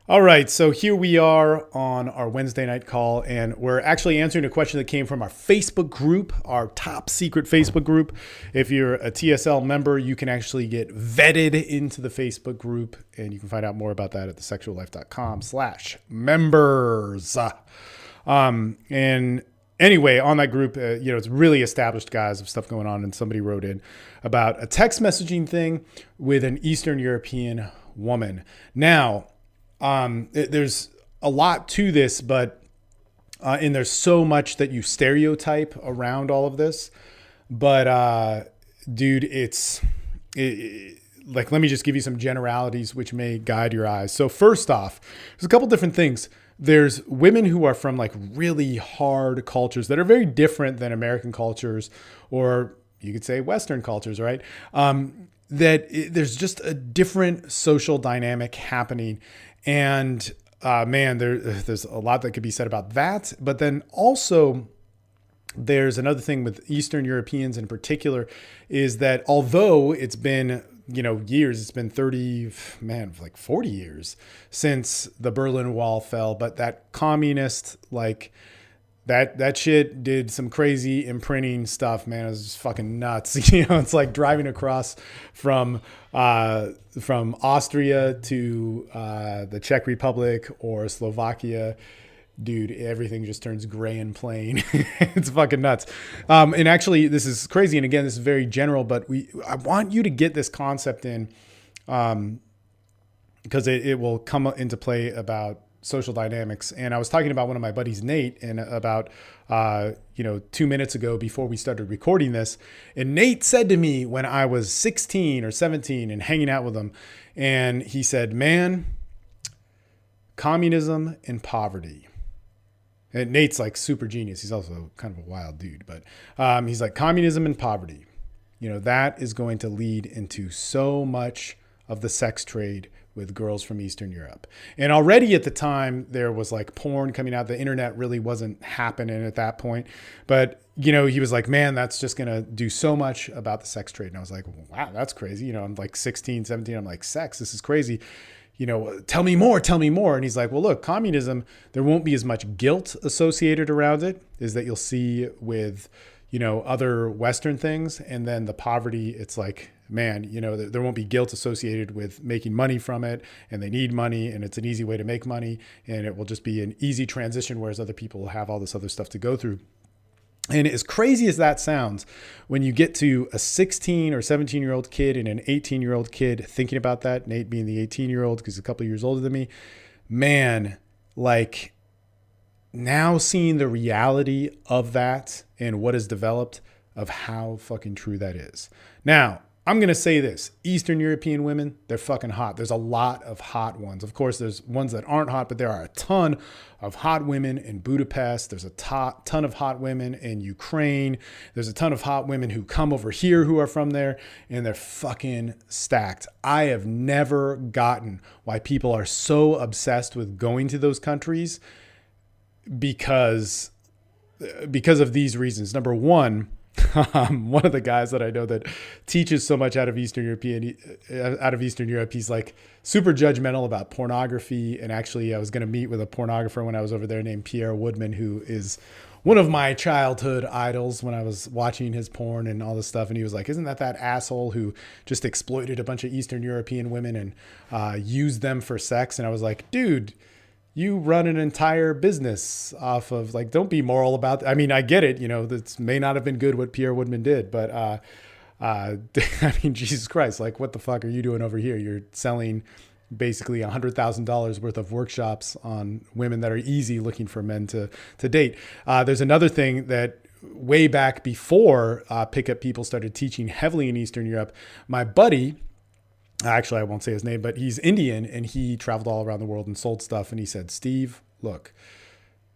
All right, so here we are on our Wednesday night call, and we're actually answering a question that came from our Facebook group, our top secret Facebook group. If you're a TSL member, you can actually get vetted into the Facebook group, and you can find out more about that at thesexuallife.com/members. And anyway, on that group, it's really established guys of stuff going on, and somebody wrote in about a text messaging thing with an Eastern European woman. Now, there's a lot to this, but and there's so much that you stereotype around all of this. But dude, like, let me just give you some generalities which may guide your eyes. So first off, there's a couple different things. There's women who are from like really hard cultures that are very different than American cultures, or you could say Western cultures, right? There's just a different social dynamic happening. And there's a lot that could be said about that. But then also there's another thing with Eastern Europeans in particular is that although it's been, years, it's been 40 years since the Berlin Wall fell, but that communist, that shit did some crazy imprinting stuff, man. It was just fucking nuts. It's like driving across from Austria to the Czech Republic or Slovakia. Dude, everything just turns gray and plain. It's fucking nuts. And actually, this is crazy. And again, this is very general, but I want you to get this concept in because it will come into play about social dynamics. And I was talking about one of my buddies, Nate, and about 2 minutes ago before we started recording this. And Nate said to me when I was 16 or 17 and hanging out with him, and he said, man, communism and poverty. And Nate's like super genius. He's also kind of a wild dude, but he's like, communism and poverty, that is going to lead into so much of the sex trade with girls from Eastern Europe. And already at the time there was like porn coming out. The internet really wasn't happening at that point. But, he was like, man, that's just going to do so much about the sex trade. And I was like, wow, that's crazy. I'm like 16, 17. I'm like, sex, this is crazy. Tell me more. And he's like, well, look, communism, there won't be as much guilt associated around it as that you'll see with, other Western things. And then the poverty, it's like, man, there won't be guilt associated with making money from it, and they need money, and it's an easy way to make money, and it will just be an easy transition, whereas other people have all this other stuff to go through. And as crazy as that sounds, when you get to a 16 or 17-year-old kid and an 18-year-old kid thinking about that, Nate being the 18-year-old because he's a couple of years older than me, man, like now seeing the reality of that and what is developed of how fucking true that is. Now, I'm going to say this. Eastern European women, they're fucking hot. There's a lot of hot ones. Of course, there's ones that aren't hot, but there are a ton of hot women in Budapest. There's a ton of hot women in Ukraine. There's a ton of hot women who come over here who are from there, and they're fucking stacked. I have never gotten why people are so obsessed with going to those countries because of these reasons. Number one, one of the guys that I know that teaches so much out of Eastern Europe, he's like super judgmental about pornography. And actually, I was going to meet with a pornographer when I was over there named Pierre Woodman, who is one of my childhood idols when I was watching his porn and all this stuff. And he was like, isn't that asshole who just exploited a bunch of Eastern European women and used them for sex? And I was like, dude, you run an entire business off of, like, don't be moral about I mean, I get it. That may not have been good what Pierre Woodman did, but I mean, Jesus Christ, like, what the fuck are you doing over here? You're selling basically $100,000 worth of workshops on women that are easy looking for men to date. There's another thing that way back before pickup people started teaching heavily in Eastern Europe, my buddy, actually, I won't say his name, but he's Indian and he traveled all around the world and sold stuff. And he said, Steve, look,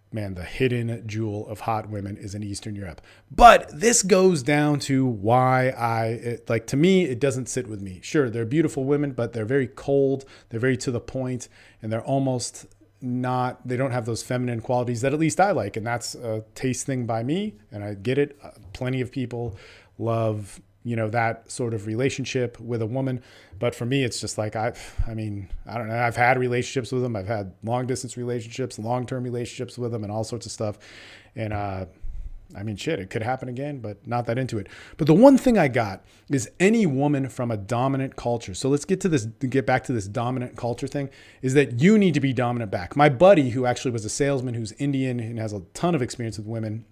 man, the hidden jewel of hot women is in Eastern Europe. But this goes down to why to me, it doesn't sit with me. Sure, they're beautiful women, but they're very cold. They're very to the point, and they're almost they don't have those feminine qualities that at least I like. And that's a taste thing by me. And I get it. Plenty of people love that sort of relationship with a woman. But for me, it's just like, I don't know. I've had relationships with them. I've had long distance relationships, long-term relationships with them and all sorts of stuff. And, shit, it could happen again, but not that into it. But the one thing I got is any woman from a dominant culture. So let's get back to this dominant culture thing, is that you need to be dominant back. My buddy, who actually was a salesman, who's Indian and has a ton of experience with women,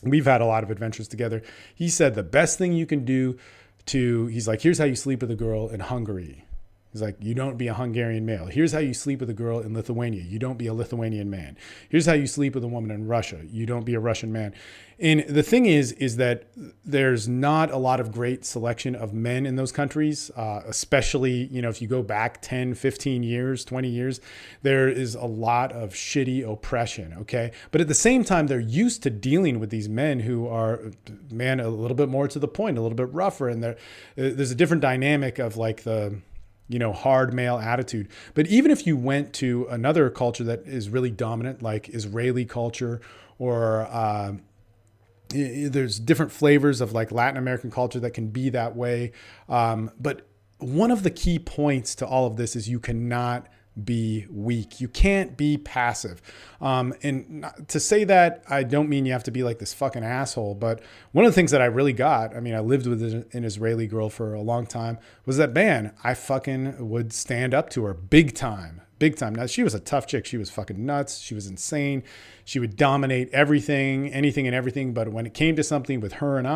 we've had a lot of adventures together. He said the best thing you can do he's like, here's how you sleep with a girl in Hungary. He's like, you don't be a Hungarian male. Here's how you sleep with a girl in Lithuania. You don't be a Lithuanian man. Here's how you sleep with a woman in Russia. You don't be a Russian man. And the thing is that there's not a lot of great selection of men in those countries, especially, if you go back 10, 15 years, 20 years, there is a lot of shitty oppression, okay? But at the same time, they're used to dealing with these men who are, a little bit more to the point, a little bit rougher. And there's a different dynamic of like the hard male attitude. But even if you went to another culture that is really dominant, like Israeli culture, or there's different flavors of like Latin American culture that can be that way. But one of the key points to all of this is you cannot be weak. You can't be passive. And to say that, I don't mean you have to be like this fucking asshole, but one of the things that I really got, I lived with an Israeli girl for a long time, was that, man, I fucking would stand up to her big time. Now, she was a tough chick. She was fucking nuts. She was insane. She would dominate everything, anything and everything. But when it came to something with her and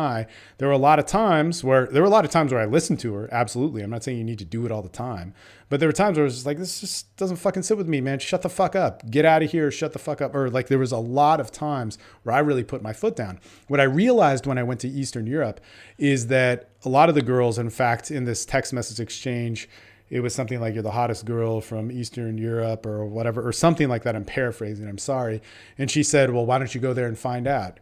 there were a lot of times where I listened to her. Absolutely. I'm not saying you need to do it all the time, but there were times where it was just like, this just doesn't fucking sit with me, man. Shut the fuck up. Get out of here. Shut the fuck up. Or like, there was a lot of times where I really put my foot down. What I realized when I went to Eastern Europe is that a lot of the girls, in fact, in this text message exchange, it was something like, you're the hottest girl from Eastern Europe or whatever, or something like that. I'm paraphrasing. I'm sorry. And she said, well, why don't you go there and find out?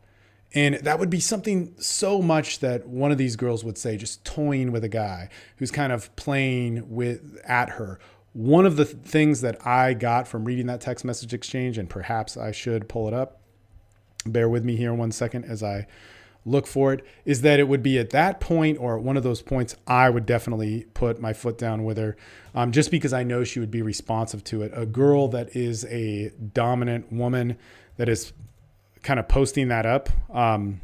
And that would be something so much that one of these girls would say, just toying with a guy who's kind of playing at her. One of the things that I got from reading that text message exchange, and perhaps I should pull it up, bear with me here 1 second as I look for it, is that it would be at that point or at one of those points, I would definitely put my foot down with her, just because I know she would be responsive to it. A girl that is a dominant woman that is kind of posting that up. Damn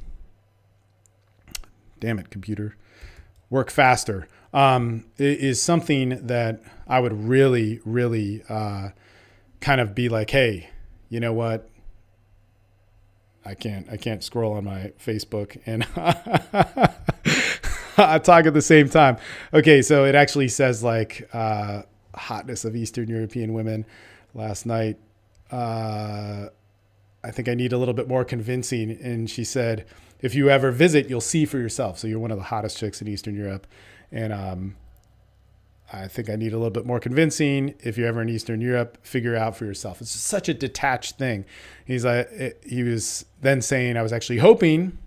it, computer, work faster. Is something that I would really, really kind of be like, hey, you know what? I can't scroll on my Facebook and I talk at the same time. Okay, so it actually says like hotness of Eastern European women last night. I think I need a little bit more convincing. And she said, if you ever visit, you'll see for yourself. So you're one of the hottest chicks in Eastern Europe. And I think I need a little bit more convincing. If you're ever in Eastern Europe, figure out for yourself. It's such a detached thing. He was then saying, I was actually hoping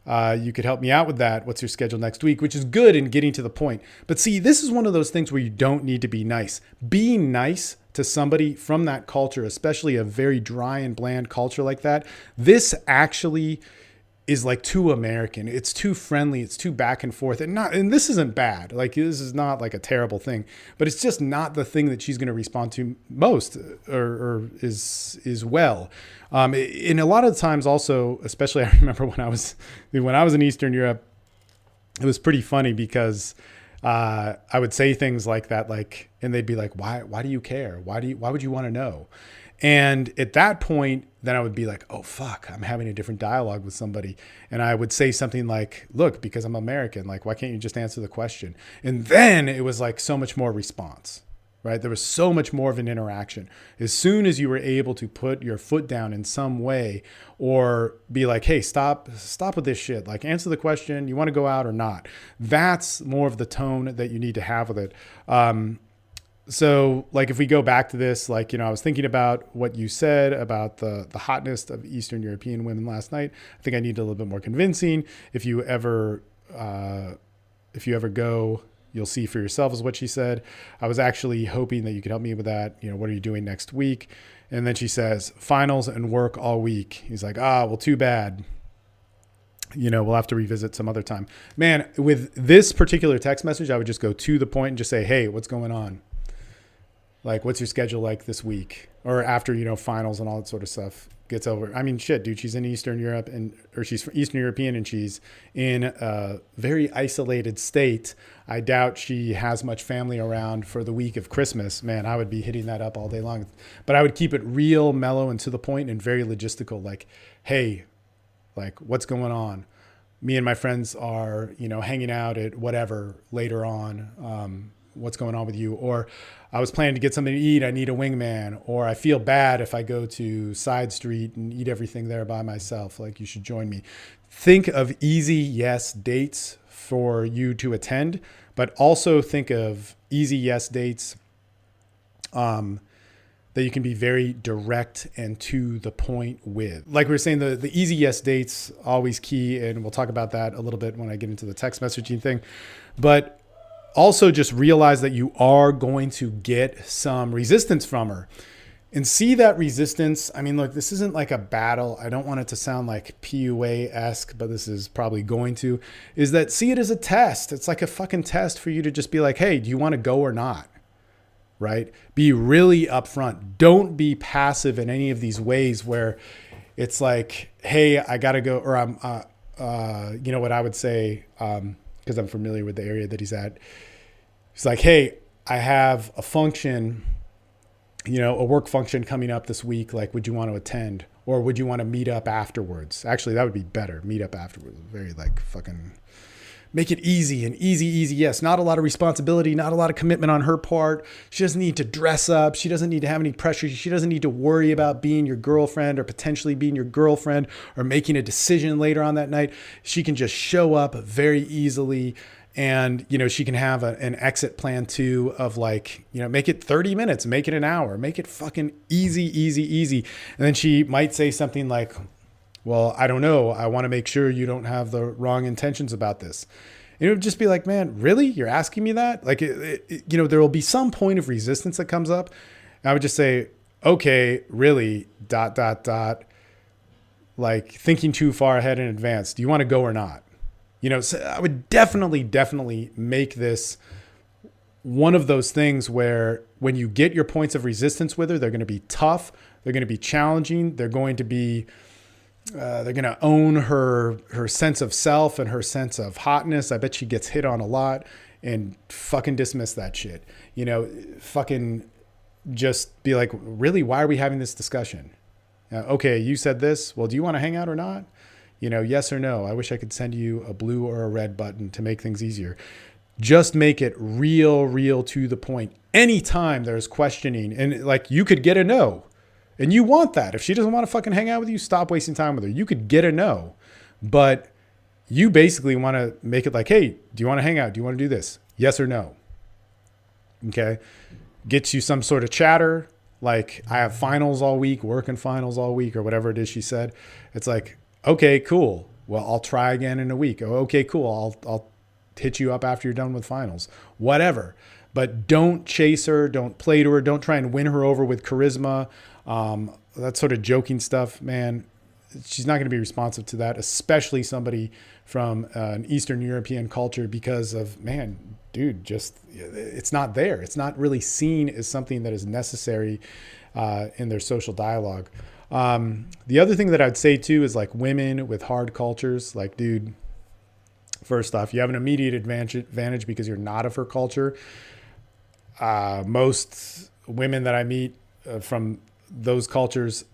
you could help me out with that. What's your schedule next week? Which is good in getting to the point. But see, this is one of those things where you don't need to be nice. Being nice to somebody from that culture, especially a very dry and bland culture like that, this actually is like too American. It's too friendly. It's too back and forth. And this isn't bad. Like, this is not like a terrible thing, but it's just not the thing that she's going to respond to most or is well. And a lot of times also, especially I remember when I was in Eastern Europe, it was pretty funny because I would say things like that, and they'd be like, why do you care? Why would you want to know? And at that point, then I would be like, oh, fuck, I'm having a different dialogue with somebody. And I would say something like, look, because I'm American, like, why can't you just answer the question? And then it was like so much more response, right? There was so much more of an interaction. As soon as you were able to put your foot down in some way or be like, hey, stop with this shit. Like, answer the question. You want to go out or not? That's more of the tone that you need to have with it. So like, if we go back to this, like, I was thinking about what you said about the hotness of Eastern European women last night. I think I need a little bit more convincing. If you ever go, you'll see for yourself, is what she said. I was actually hoping that you could help me with that. What are you doing next week? And then she says, finals and work all week. He's like, well, too bad. we'll have to revisit some other time. Man, with this particular text message, I would just go to the point and just say, hey, what's going on? Like, what's your schedule like this week? Or after, finals and all that sort of stuff gets over. I mean, shit, dude, she's in Eastern Europe or she's Eastern European and she's in a very isolated state. I doubt she has much family around for the week of Christmas. Man, I would be hitting that up all day long. But I would keep it real, mellow, and to the point and very logistical. Like, hey, like, what's going on? Me and my friends are, hanging out at whatever later on. What's going on with you? Or I was planning to get something to eat. I need a wingman. Or I feel bad if I go to Side Street and eat everything there by myself. Like, you should join me. Think of easy yes dates for you to attend, but also think of easy yes dates that you can be very direct and to the point with. Like we were saying, the easy yes dates, always key. And we'll talk about that a little bit when I get into the text messaging thing. But also just realize that you are going to get some resistance from her. And see that resistance. I mean, look, this isn't like a battle. I don't want it to sound like PUA-esque, but this is probably going to. Is that see it as a test. It's like a fucking test for you to just be like, hey, do you want to go or not? Right? Be really upfront. Don't be passive in any of these ways where it's like, hey, I got to go. Or I'm, what I would say, because I'm familiar with the area that he's at. It's like, hey, I have a function, a work function coming up this week. Like, would you want to attend? Or would you want to meet up afterwards? Actually, that would be better. Meet up afterwards. Very like fucking make it easy and easy. Yes. Not a lot of responsibility, not a lot of commitment on her part. She doesn't need to dress up. She doesn't need to have any pressure. She doesn't need to worry about being your girlfriend or potentially being your girlfriend or making a decision later on that night. She can just show up very easily. And, she can have an exit plan too of like, make it 30 minutes, make it an hour, make it fucking easy. And then she might say something like, well, I don't know. I want to make sure you don't have the wrong intentions about this. And it would just be like, man, really? You're asking me that? Like, there will be some point of resistance that comes up. And I would just say, okay, really, ... like thinking too far ahead in advance. Do you want to go or not? So I would definitely make this one of those things where when you get your points of resistance with her, they're going to be tough. They're going to be challenging. They're going to be, they're going to own her sense of self and her sense of hotness. I bet she gets hit on a lot and fucking dismiss that shit. Fucking just be like, really, why are we having this discussion? Okay, you said this. Well, do you want to hang out or not? Yes or no. I wish I could send you a blue or a red button to make things easier. Just make it real to the point. Anytime there's questioning and like you could get a no and you want that. If she doesn't want to fucking hang out with you, stop wasting time with her. You could get a no, but you basically want to make it like, hey, do you want to hang out? Do you want to do this? Yes or no? Okay. Gets you some sort of chatter. Like I have finals all week, working finals all week or whatever it is she said. It's like, okay, cool. Well, I'll try again in a week. Oh, okay, cool. I'll hit you up after you're done with finals. Whatever. But don't chase her. Don't play to her. Don't try and win her over with charisma. That sort of joking stuff, man. She's not going to be responsive to that, especially somebody from an Eastern European culture because of, man, dude, just it's not there. It's not really seen as something that is necessary in their social dialogue. The other thing that I'd say too is like women with hard cultures, like, dude, first off, you have an immediate advantage because you're not of her culture. Most women that I meet from those cultures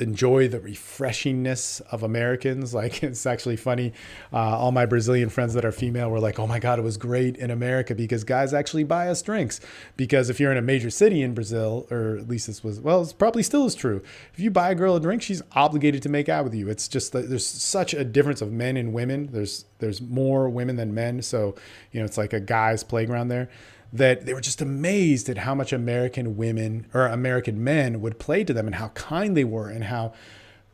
enjoy the refreshingness of Americans. Like, it's actually funny. All my Brazilian friends that are female were like, oh my God, it was great in America because guys actually buy us drinks. Because if you're in a major city in Brazil, or at least this was, well, it's probably still is true. If you buy a girl a drink, she's obligated to make out with you. It's just that there's such a difference of men and women. There's more women than men. So, it's like a guy's playground there. That they were just amazed at how much American women or American men would play to them and how kind they were and how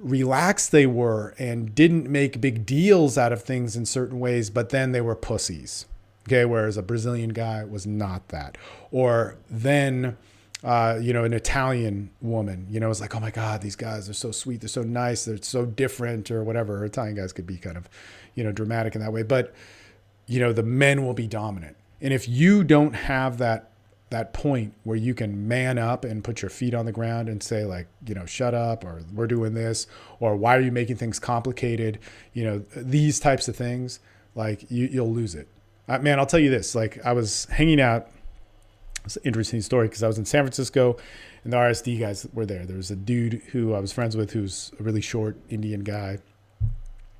relaxed they were and didn't make big deals out of things in certain ways, but then they were pussies. Okay. Whereas a Brazilian guy was not that. Or then an Italian woman, it's like, oh my God, these guys are so sweet. They're so nice. They're so different or whatever. Italian guys could be kind of, dramatic in that way. But, the men will be dominant. And if you don't have that point where you can man up and put your feet on the ground and say like, shut up, or we're doing this, or why are you making things complicated? These types of things, like you'll lose it. Man, I'll tell you this, like I was hanging out, it's an interesting story because I was in San Francisco and the RSD guys were there. There was a dude who I was friends with who's a really short Indian guy,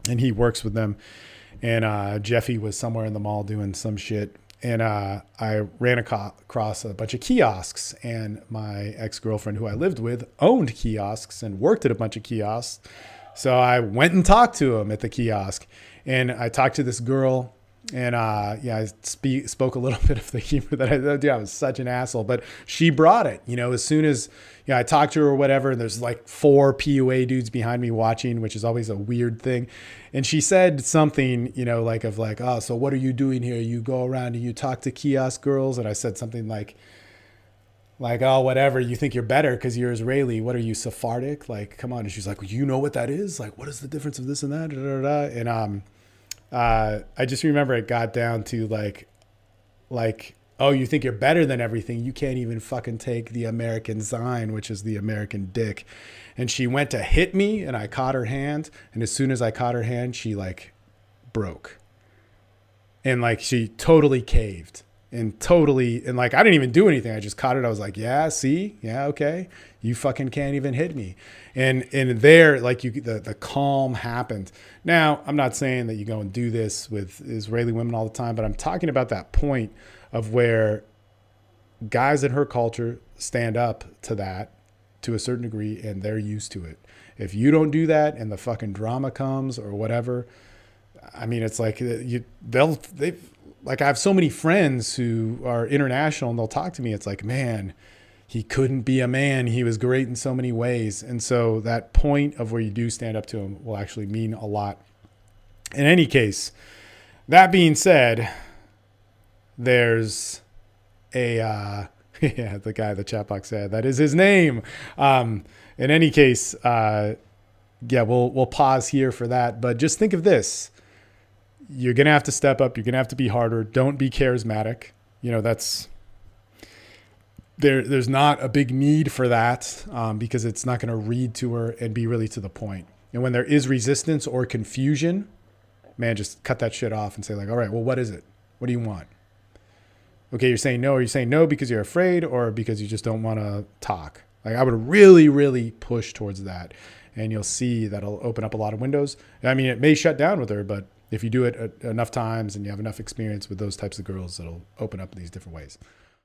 and he works with them. And Jeffy was somewhere in the mall doing some shit. And I ran across a bunch of kiosks, and my ex-girlfriend who I lived with owned kiosks and worked at a bunch of kiosks. So I went and talked to him at the kiosk, and I talked to this girl, and I spoke a little bit of the Hebrew that I was such an asshole, but she brought it, as soon as I talked to her or whatever, and there's like 4 PUA dudes behind me watching, which is always a weird thing. And she said something, oh, so what are you doing here? You go around and you talk to kiosk girls. And I said something like, oh, whatever. You think you're better because you're Israeli. What are you, Sephardic? Like, come on. And she's like, well, you know what that is? Like, what is the difference of this and that? Da, da, da. And I just remember it got down to like, oh, you think you're better than everything. You can't even fucking take the American sign, which is the American dick. And she went to hit me, and I caught her hand. And as soon as I caught her hand, she like broke. And like she totally caved and like I didn't even do anything. I just caught it. I was like, yeah, see? Yeah, okay. You fucking can't even hit me. And there, like the calm happened. Now, I'm not saying that you go and do this with Israeli women all the time, but I'm talking about that point of where guys in her culture stand up to that to a certain degree, and they're used to it. If you don't do that and the fucking drama comes or whatever, I mean, it's like like I have so many friends who are international, and they'll talk to me. It's like, man, he couldn't be a man. He was great in so many ways. And so that point of where you do stand up to him will actually mean a lot. In any case, that being said, there's a, the guy, the chat box said, that is his name. In any case, we'll pause here for that. But just think of this. You're going to have to step up. You're going to have to be harder. Don't be charismatic. There's not a big need for that because it's not going to read to her and be really to the point. And when there is resistance or confusion, man, just cut that shit off and say like, all right, well, what is it? What do you want? Okay, you're saying no. Are you saying no because you're afraid or because you just don't want to talk? Like I would really, really push towards that. And you'll see that'll open up a lot of windows. I mean, it may shut down with her, but if you do it enough times and you have enough experience with those types of girls, it'll open up in these different ways.